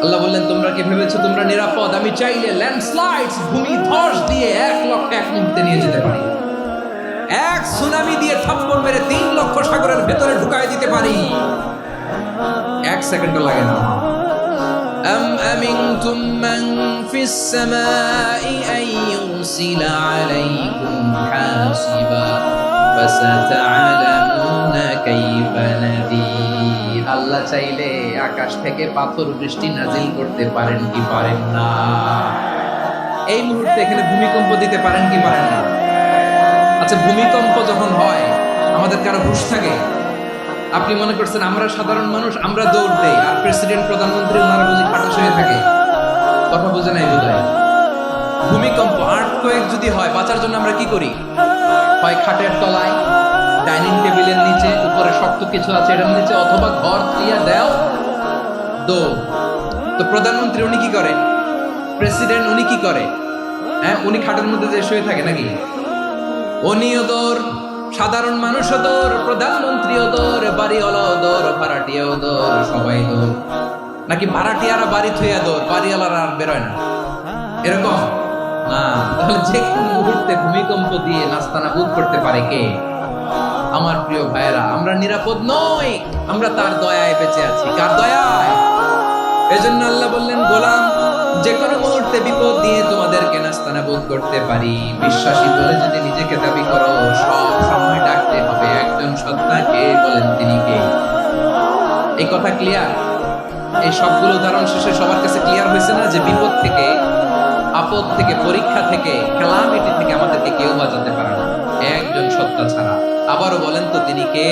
আল্লাহ বললেন, তোমরা কি ভেবেছো তোমরা নিরাপদ? আমি চাইলে ল্যান্ডস্লাইডস, ভূমি ধস দিয়ে 1 লক্ষ 1 মুহূর্তে নিয়ে যেতে পারি। এক সুনামি দিয়ে থাপ্পড় মেরে 3 লক্ষ সাগরের ভেতরে ঢুকায় দিতে পারি। 1 সেকেন্ডও লাগে না। أم أمنتم من في السماء أن يرسل عليكم حاصبا فستعلمون كيف نذير। আল্লাহ চাইলে আকাশ থেকে পাথর বৃষ্টি নাজিল করতে পারেন কি পারেন না? এই মুহূর্তে এখানে ভূমিকম্প দিতে পারেন কি পারেন না? আচ্ছা, ভূমিকম্প যখন হয় আমাদের কারো হুঁশ থাকে? আপনি মনে করছেন আমরা সাধারণ মানুষ, আমরা দৌড় দেই, আর প্রেসিডেন্ট প্রধানমন্ত্রী ওনারা বুঝি খাটাস হয়ে থাকে? কথা বোঝে নাই বোধহয়। ভূমিকম্প, আর্থকোয়েক যদি হয়, বাঁচার জন্য আমরা কি করি? হয় খাটের তলায়, ডাইনিং টেবিলের নিচে, উপরে শক্ত কিছু আছে এটার নিচে, অথবা ঘর দিয়া দেও দৌড়। তো প্রধানমন্ত্রী উনি কি করে? প্রেসিডেন্ট উনি কি করে? হ্যাঁ, উনি খাটের মধ্যে যে শুয়ে থাকে নাকি? উনিও দৌড়, সাধারণ মানুষও দৌড়, প্রধানমন্ত্রীও দৌড়, বাড়িওয়ালাও দৌড়, ভাড়াটিয়াও দৌড়, সবাই দৌড়। নাকি ভাড়াটিয়ারা বাড়ি থইয়া দৌড়, বাড়িওয়ালারা আর বেরোয় না? এরকম না। তাহলে যে কোনো মুহূর্তে ভূমিকম্প দিয়ে নাস্তানাবুদ করতে পারে কে? আমার প্রিয় ভাইয়েরা, আমরা নিরাপদ নই, আমরা তার দয়ায় বেঁচে আছি। কার দয়ায়? এজন্য আল্লাহ বললেন, গোলাম, যে কোনো মুহূর্তে বিপদ দিয়ে তোমাদেরকে নাস্তানাবুদ করতে পারি। বিশ্বাসী বলে যদি নিজেকে দাবি করো, সব সময় ডাকতে হবে একজন সত্তাকে। বলেন তিনি কে? এই কথা ক্লিয়ার? এই সবগুলো উদাহরণ শেষে সবার কাছে ক্লিয়ার হয়েছে না যে বিপদ থেকে, আপদ থেকে, পরীক্ষা থেকে, ক্যালামিটি থেকে আমাদেরকে কেউ বাঁচাতে পারে না একজন সত্তা ছাড়া। আবারও বলেন তো তিনি কে?